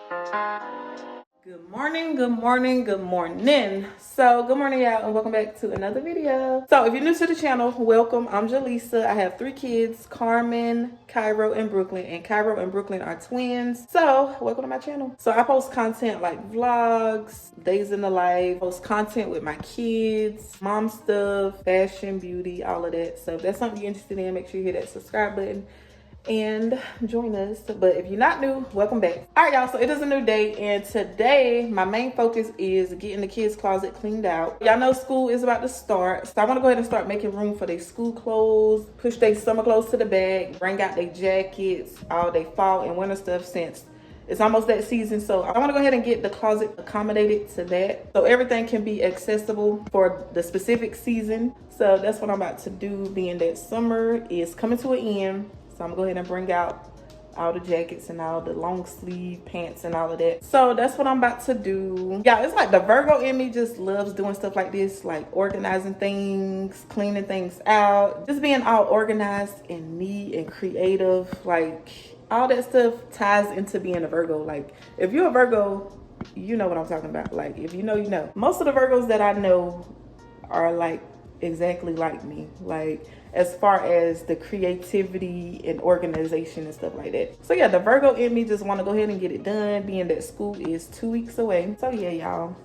Good morning, good morning, good morning. So good morning, y'all, and welcome back to another video. So if you're new to the channel, welcome. I'm Jaleesa. I have 3 kids, Carmen, Cairo, and Brooklyn. And Cairo and Brooklyn are twins. So welcome to my channel. So I post content like vlogs, days in the life, post content with my kids, mom stuff, fashion, beauty, all of that. So if that's something you're interested in, make sure you hit that subscribe button and join us. But if you're not new, welcome back. All right, y'all, so it is a new day, and today my main focus is getting the kids closet cleaned out. Y'all know school is about to start, so I want to go ahead and start making room for their school clothes, push their summer clothes to the back, bring out their jackets, all their fall and winter stuff, since it's almost that season. So I want to go ahead and get the closet accommodated to that, so everything can be accessible for the specific season. So that's what I'm about to do, being that summer is coming to an end. So I'm gonna go ahead and bring out all the jackets and all the long sleeve pants and all of that. So that's what I'm about to do. Yeah, it's like the Virgo in me just loves doing stuff like this, like organizing things, cleaning things out, just being all organized and neat and creative. Like all that stuff ties into being a Virgo. Like if you're a Virgo, you know what I'm talking about. Like if you know, you know. Most of the Virgos that I know are like exactly like me, like as far as the creativity and organization and stuff like that. So yeah, the Virgo in me just want to go ahead and get it done, being that school is 2 weeks away. So yeah, y'all,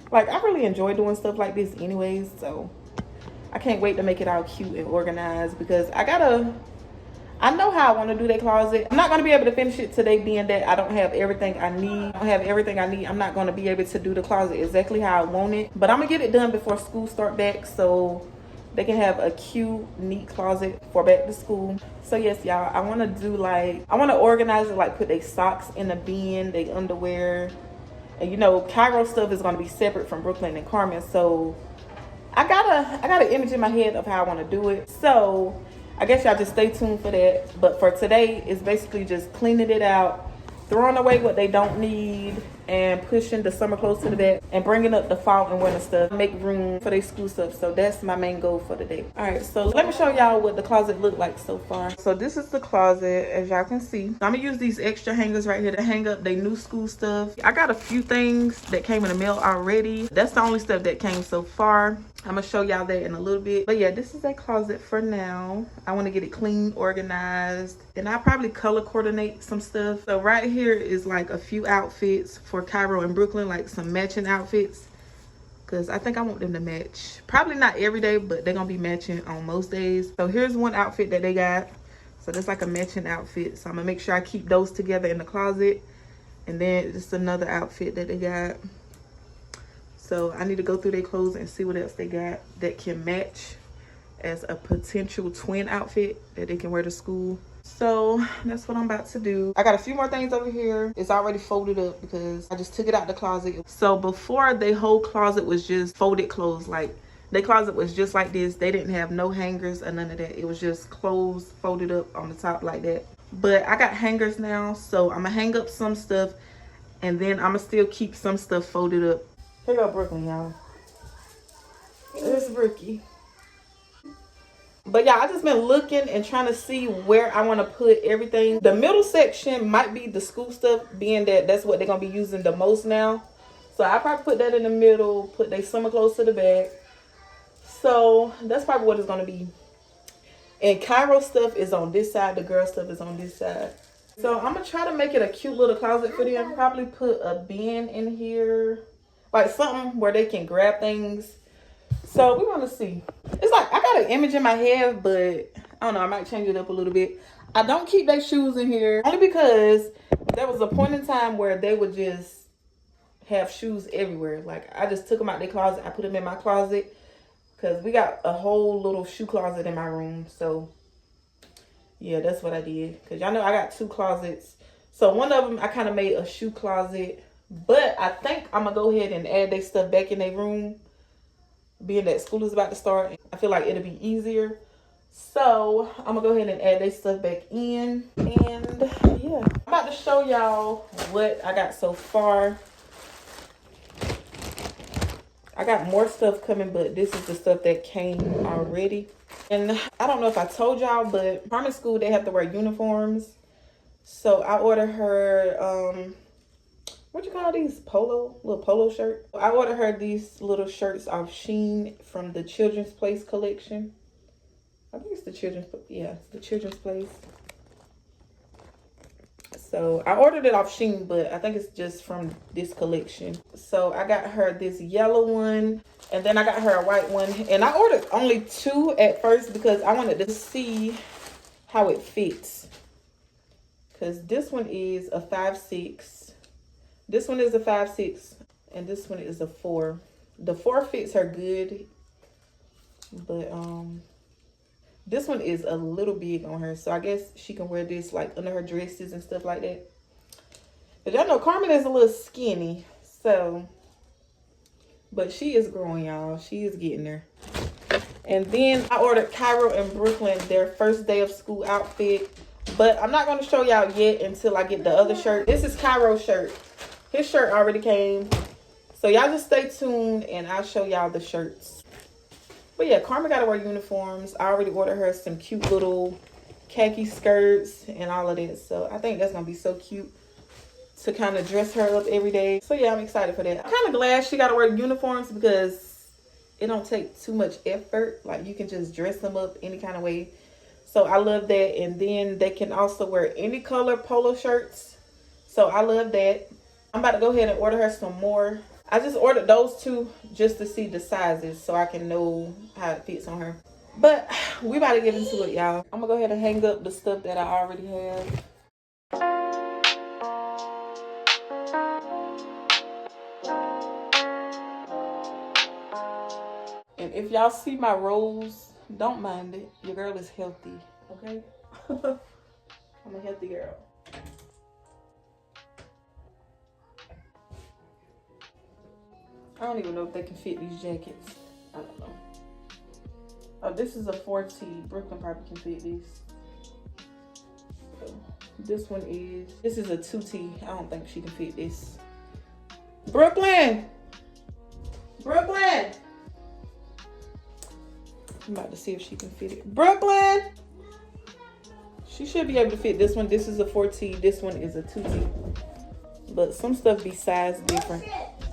like I really enjoy doing stuff like this anyways, so I can't wait to make it all cute and organized, because I know how I want to do that closet. I'm not going to be able to finish it today, being that I don't have everything I need. I'm not going to be able to do the closet exactly how I want it. But I'm going to get it done before school start back, so they can have a cute, neat closet for back to school. So yes, y'all, I want to organize it, like put their socks in a bin, their underwear. And you know, Cairo stuff is going to be separate from Brooklyn and Carmen. So I got an image in my head of how I want to do it. So I guess y'all just stay tuned for that. But for today, it's basically just cleaning it out, throwing away what they don't need, and pushing the summer clothes to the back and bringing up the fall and winter stuff, make room for their school stuff. So that's my main goal for the day. All right, so let me show y'all what the closet looked like so far. So this is the closet, as y'all can see. I'm gonna use these extra hangers right here to hang up their new school stuff. I got a few things that came in the mail already. That's the only stuff that came so far. I'm gonna show y'all that in a little bit. But yeah, this is a closet for now. I want to get it clean, organized, and I'll probably color coordinate some stuff. So right here is like a few outfits for Cairo and Brooklyn, like some matching outfits, because I think I want them to match. Probably not every day, but they're gonna be matching on most days. So here's one outfit that they got. So that's like a matching outfit. So I'm gonna make sure I keep those together in the closet. And then just another outfit that they got. So I need to go through their clothes and see what else they got that can match as a potential twin outfit that they can wear to school. So that's what I'm about to do. I got a few more things over here. It's already folded up because I just took it out the closet. So before, the whole closet was just folded clothes. Like their closet was just like this. They didn't have no hangers or none of that. It was just clothes folded up on the top like that. But I got hangers now, so I'm gonna hang up some stuff, and then I'm gonna still keep some stuff folded up. Here go Brooklyn, y'all. There's Brookie. But yeah, I just been looking and trying to see where I want to put everything. The middle section might be the school stuff, being that that's what they're going to be using the most now. So I probably put that in the middle, put their summer clothes to the back. So that's probably what it's going to be. And Cairo stuff is on this side. The girl stuff is on this side. So I'm going to try to make it a cute little closet for them. Probably put a bin in here, like something where they can grab things. So we want to see. It's like I got an image in my head, but I don't know, I might change it up a little bit. I don't keep their shoes in here only because there was a point in time where they would just have shoes everywhere. Like I just took them out their closet, I put them in my closet, because we got a whole little shoe closet in my room. So yeah, that's what I did, because y'all know I got 2 closets. So one of them I kind of made a shoe closet, but I think I'm gonna go ahead and add their stuff back in their room, being that school is about to start. I feel like it'll be easier. So I'm gonna go ahead and add their stuff back in. And yeah, I'm about to show y'all what I got so far. I got more stuff coming, but this is the stuff that came already. And I don't know if I told y'all, but Carmen's school, they have to wear uniforms. So I ordered her what you call these, little polo shirt. I ordered her these little shirts off Shein from the Children's Place collection. I think it's the Children's Place. So I ordered it off Shein, but I think it's just from this collection. So I got her this yellow one, and then I got her a white one. And I ordered only 2 at first because I wanted to see how it fits. Because this one is a 5'6". This one is a 5'6", and this one is a 4. The 4 fits her good, but this one is a little big on her, so I guess she can wear this like under her dresses and stuff like that. But y'all know Carmen is a little skinny, so, but she is growing, y'all. She is getting there. And then I ordered Cairo and Brooklyn their first day of school outfit, but I'm not going to show y'all yet until I get the other shirt. This is Cairo's shirt. His shirt already came. So y'all just stay tuned and I'll show y'all the shirts. But yeah, Carmen got to wear uniforms. I already ordered her some cute little khaki skirts and all of that. So I think that's going to be so cute to kind of dress her up every day. So yeah, I'm excited for that. I'm kind of glad she got to wear uniforms because it don't take too much effort. Like you can just dress them up any kind of way. So I love that. And then they can also wear any color polo shirts. So I love that. I'm about to go ahead and order her some more. I just ordered those 2 just to see the sizes so I can know how it fits on her. But we about to get into it, y'all. I'm gonna go ahead and hang up the stuff that I already have. And if y'all see my rolls, don't mind it. Your girl is healthy, okay? I'm a healthy girl. I don't even know if they can fit these jackets. I don't know. Oh, this is a 4T. Brooklyn probably can fit these. So, this is a 2T. I don't think she can fit this. Brooklyn! Brooklyn! I'm about to see if she can fit it. Brooklyn! She should be able to fit this one. This is a 4T. This one is a 2T. But some stuff be sized different.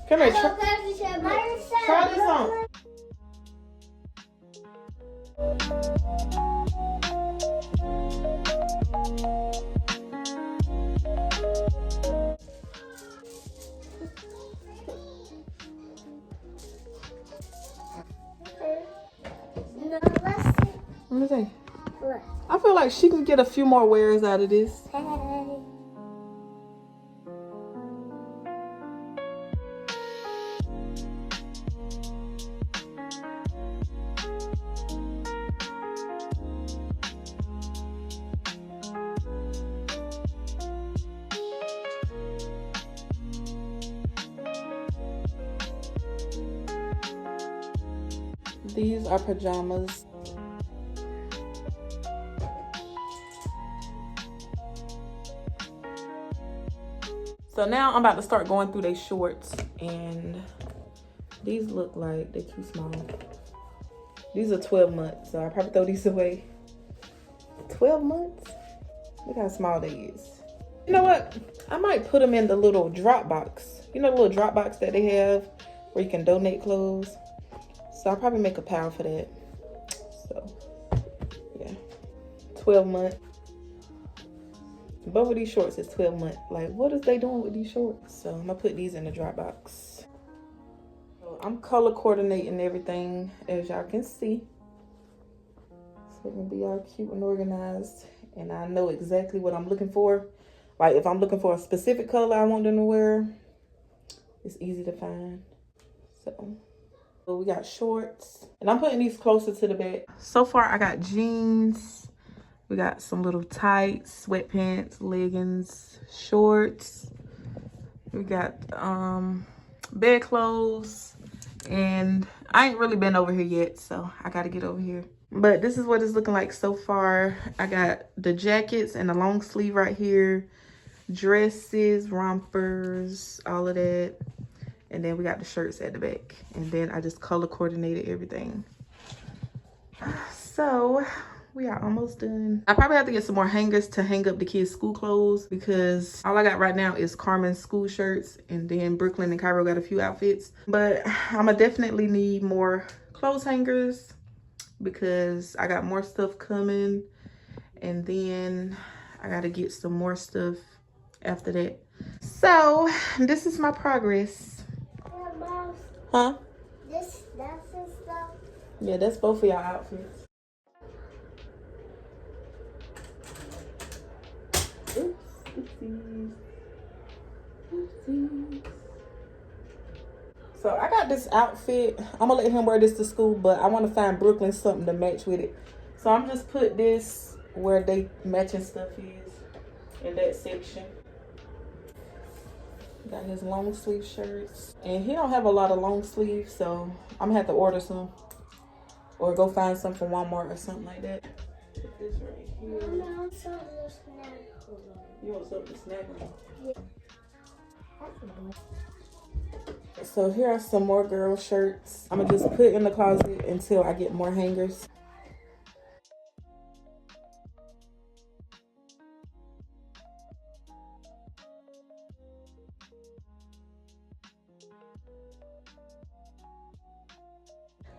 Come here, try this on. Okay. Let me see. I feel like she can get a few more wears out of this. These are pajamas. So now I'm about to start going through their shorts, and these look like they're too small. These are 12 months, so I probably throw these away. 12 months? Look how small they is. You know what? I might put them in the little drop box. You know the little drop box that they have where you can donate clothes? So I'll probably make a pile for that. So, yeah. 12 months. Both of these shorts is 12 months. Like, what is they doing with these shorts? So I'm gonna put these in the drop box. So I'm color coordinating everything, as y'all can see. So it's gonna be all cute and organized. And I know exactly what I'm looking for. Like, if I'm looking for a specific color I want them to wear, it's easy to find. So we got shorts. And I'm putting these closer to the back. So far, I got jeans. We got some little tights, sweatpants, leggings, shorts. We got bed clothes. And I ain't really been over here yet, so I gotta get over here. But this is what it's looking like so far. I got the jackets and the long sleeve right here. Dresses, rompers, all of that. And then we got the shirts at the back. And then I just color coordinated everything. So We are almost done. I probably have to get some more hangers to hang up the kids' school clothes because all I got right now is Carmen's school shirts, and then Brooklyn and Cairo got a few outfits. But I'ma definitely need more clothes hangers because I got more stuff coming, and then I gotta get some more stuff after that. So this is my progress. Huh? That's his stuff. Yeah, that's both of y'all outfits. Oops, oopsies. Oopsies. So I got this outfit. I'm gonna let him wear this to school, but I want to find Brooklyn something to match with it. So I'm just put this where they matching stuff is, in that section. Got his long sleeve shirts, and he don't have a lot of long sleeves, so I'm gonna have to order some or go find some from Walmart or something like that. Put this right here. You want something to snack on? Yeah. So here are some more girl shirts. I'm gonna just put in the closet until I get more hangers.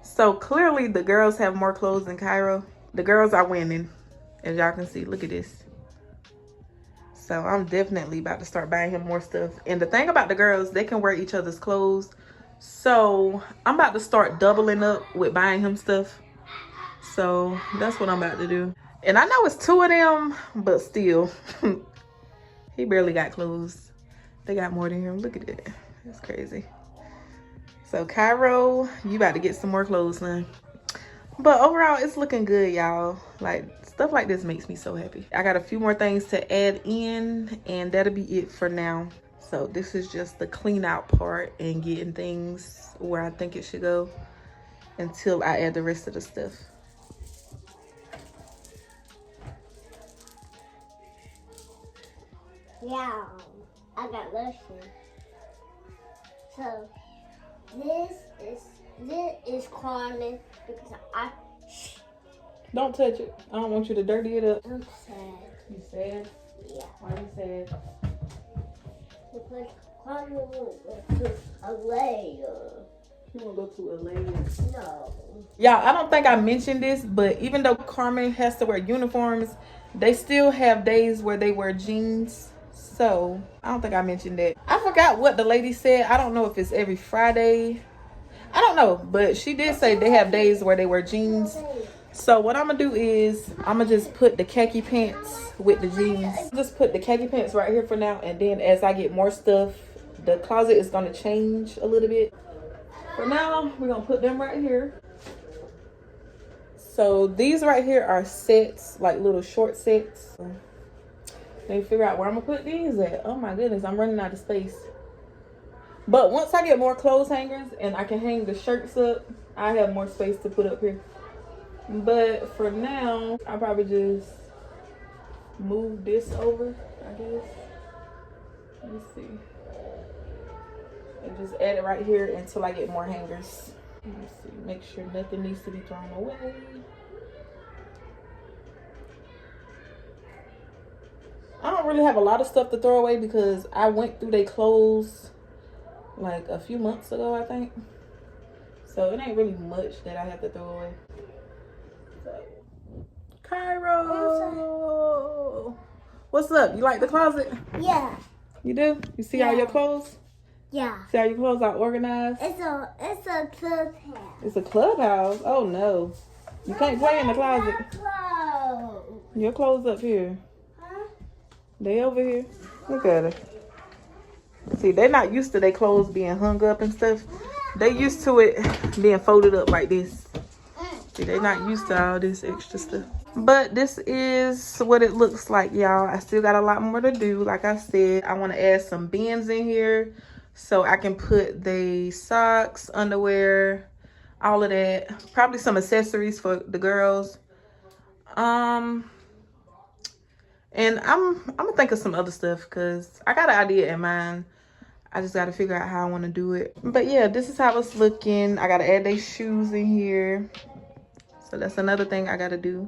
So clearly the girls have more clothes than Cairo. The girls are winning, as y'all can see. Look at this. So I'm definitely about to start buying him more stuff. And the thing about the girls, they can wear each other's clothes. So I'm about to start doubling up with buying him stuff. So that's what I'm about to do. And I know it's 2 of them, but still, he barely got clothes. They got more than him. Look at it. That's crazy. So Cairo, you about to get some more clothes, son. But overall, it's looking good, y'all. Like, stuff like this makes me so happy. I got a few more things to add in, and that'll be it for now. So this is just the clean out part and getting things where I think it should go until I add the rest of the stuff. Yeah, I got lotion. So this is Carmen because I. Don't touch it. I don't want you to dirty it up. I'm sad. You sad? Yeah. Why are you sad? Because Carmen won't go to a layer. You want to go to a lady? No. Y'all, I don't think I mentioned this, but even though Carmen has to wear uniforms, they still have days where they wear jeans. So I don't think I mentioned that. I forgot what the lady said. I don't know if it's every Friday. I don't know, but she did say they have days where they wear jeans. So what I'm gonna do is I'm gonna just put the khaki pants with the jeans. Just put the khaki pants right here for now, and then as I get more stuff, the closet is gonna change a little bit. For now, we're gonna put them right here. So these right here are sets, like little short sets. Let me figure out where I'm gonna put these at. Oh my goodness, I'm running out of space. But once I get more clothes hangers and I can hang the shirts up, I have more space to put up here. But for now, I'll probably just move this over, I guess. Let me see. And just add it right here until I get more hangers. Let me see. Make sure nothing needs to be thrown away. I don't really have a lot of stuff to throw away because I went through their clothes like a few months ago, I think. So it ain't really much that I have to throw away. So, Cairo, what's up? You like the closet? Yeah. You do? You see all your clothes? Yeah. See how your clothes are organized? It's a clubhouse. It's a clubhouse? Oh no. You can't play in the closet. Clothes. Your clothes up here. Huh? They over here. Look at her. See, they're not used to their clothes being hung up and stuff. They used to it being folded up like this. See, they're not used to all this extra stuff. But this is what it looks like, y'all. I still got a lot more to do. Like I said, I want to add some bins in here so I can put the socks, underwear, all of that. Probably some accessories for the girls. And I'm gonna think of some other stuff because I got an idea in mind. I just got to figure out how I want to do it. But yeah, this is how it's looking. I got to add their shoes in here. So that's another thing I got to do.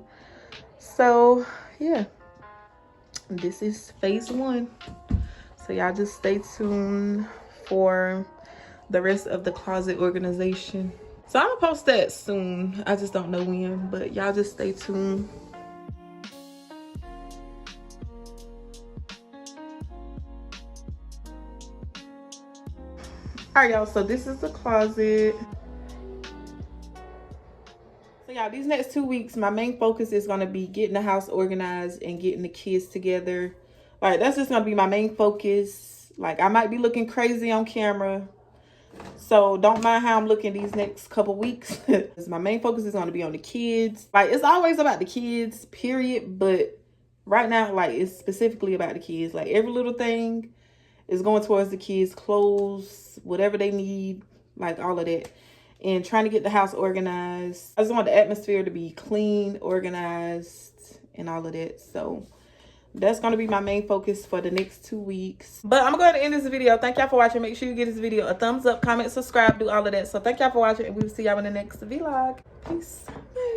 So yeah, this is phase 1. So y'all just stay tuned for the rest of the closet organization. So I'm gonna post that soon. I just don't know when, but y'all just stay tuned. All right, y'all, so this is the closet. So y'all, these next 2 weeks, my main focus is gonna be getting the house organized and getting the kids together. Like, that's just gonna be my main focus. Like, I might be looking crazy on camera, so don't mind how I'm looking these next couple weeks. My main focus is gonna be on the kids. Like, it's always about the kids, period, but right now, like, it's specifically about the kids. Like, every little thing is going towards the kids, clothes, whatever they need, like all of that. And trying to get the house organized. I just want the atmosphere to be clean, organized, and all of that. So that's going to be my main focus for the next 2 weeks. But I'm going to end this video. Thank y'all for watching. Make sure you give this video a thumbs up, comment, subscribe, do all of that. So thank y'all for watching, and we'll see y'all in the next vlog. Peace. Bye.